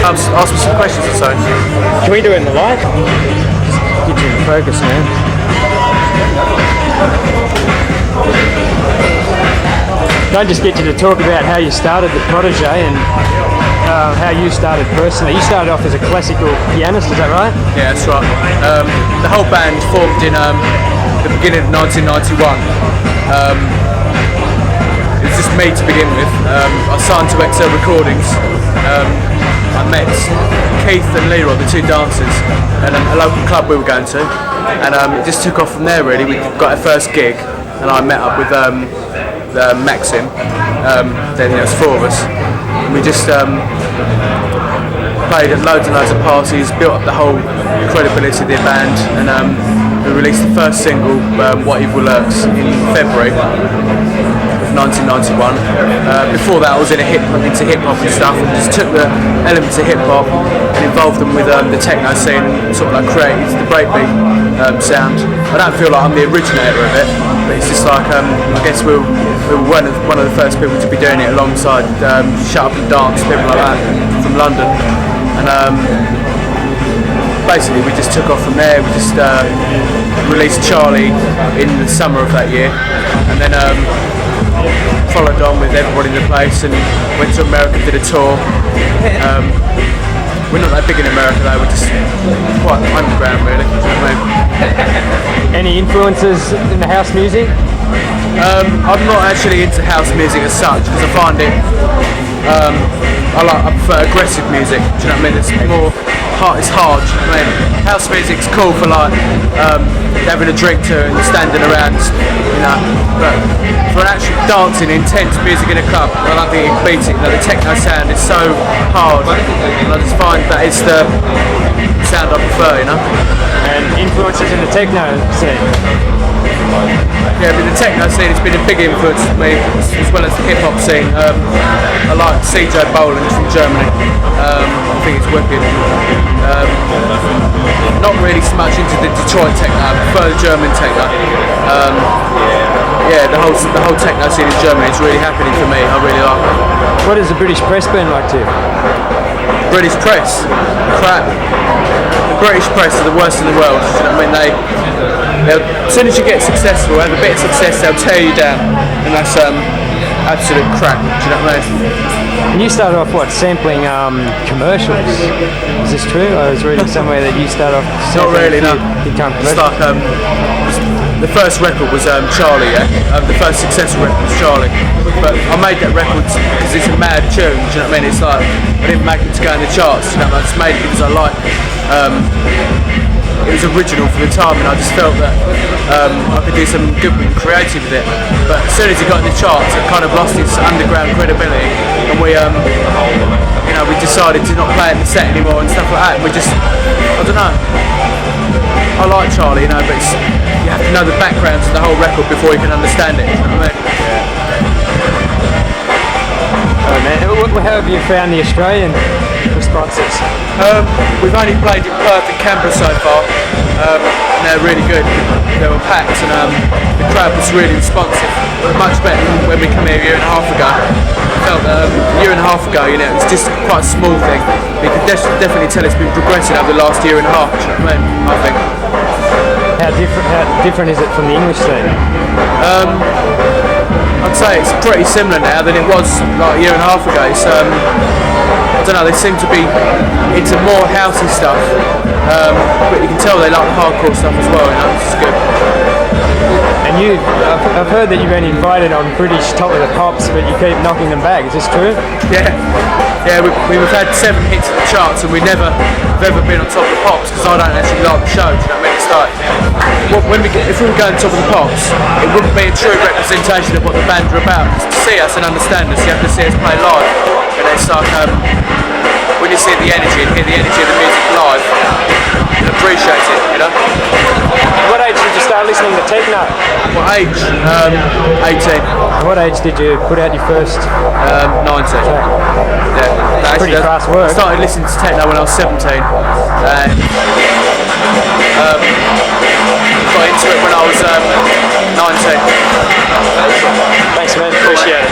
Ask me some questions or so. Can we do it in the light? Just get you in focus, man. Can I just get you to talk about how you started the Prodigy and how you started personally? You started off as a classical pianist, is that right? Yeah, that's right. The whole band formed in the beginning of 1991. It was just me to begin with. I signed to XL Recordings. I met Keith and Leroy, the two dancers, at a local club we were going to, and it just took off from there really. We got our first gig and I met up with Maxim, then there was four of us, and we just played at loads and loads of parties, built up the whole credibility of the band, and we released the first single, What Evil Lurks, in February of 1991. Before that I was into hip-hop and stuff, and just took the elements of hip-hop and involved them with the techno scene, sort of like created the breakbeat sound. I don't feel like I'm the originator of it, but it's just like, I guess we were one of the first people to be doing it alongside Shut Up and Dance, people like that from London. And basically we just took off from there. We just released Charlie in the summer of that year, and then followed on with everybody in the place and went to America, did a tour. We're not that big in America though, we're just quite underground really. You know what I mean? Any influences in the house music? I'm not actually into house music as such, because I find it I prefer aggressive music, do you know what I mean? It's more it's hard, do you know what I mean? House music's cool for like having a drink to and standing around, you know, but for an actual dancing, intense music in a club, I don't think it beats it. You know, the techno sound is so hard, and I just find that it's the sound I prefer, you know. And influences in the techno scene? Yeah, but the techno scene has been a big influence to me, as well as the hip hop scene. I like CJ Boland from Germany. I think it's wicked. Not really so much into the Detroit techno. I prefer the German techno. Yeah, the whole techno scene in Germany is really happening for me. I really like it. What has the British press been like to you? British press? Crap. The British press are the worst in the world. You know what I mean? As soon as you get successful, have a bit of success, they'll tear you down, and that's absolute crap. Do you know what I mean? And you started off sampling commercials? Is this true? I was reading somewhere that you started off. Not really, no. It's like the first record was Charlie. Yeah, the first successful record was Charlie. But I made that record because it's a mad tune. Do you know what I mean? It's like I didn't make it to go in the charts. You know, I just made it because I like. It was original for the time, and I just felt that I could do some good and creative with it. But as soon as it got in the charts, it kind of lost its underground credibility, and we decided to not play it in the set anymore and stuff like that. And we just, I don't know. I like Charlie, you know, but you have to know the background to the whole record before you can understand it. You know what I mean? Oh man, how have you found the Australian responses? We've only played in Perth and Canberra so far. They're really good. They were packed, and the crowd was really responsive. Much better than when we came here a year and a half ago. I felt that a year and a half ago, you know, it was just quite a small thing. You can definitely tell it's been progressing over the last year and a half. You know what I mean? I think. How different is it from the English scene? I'd say it's pretty similar now than it was like a year and a half ago. It's, I don't know, they seem to be into more housey stuff, but you can tell they like hardcore stuff as well, you know, which is good. And I've heard that you've been invited on British Top of the Pops, but you keep knocking them back, is this true? Yeah, we've had 7 hits in the charts, and we've never ever been on Top of the Pops, because I don't actually like the show, do you know what I mean? It's like, if we were going Top of the Pops, it wouldn't be a true representation of what the band are about. To see us and understand us, you have to see us play live, and it's like, when you see the energy and hear the energy of the music live, you appreciate it, you know? What age did you start listening to techno? What age? 18. What age did you put out your first? 19. Yeah. Pretty fast work. I started listening to techno when I was 17. And got into it when I was 19. Thanks man, appreciate it.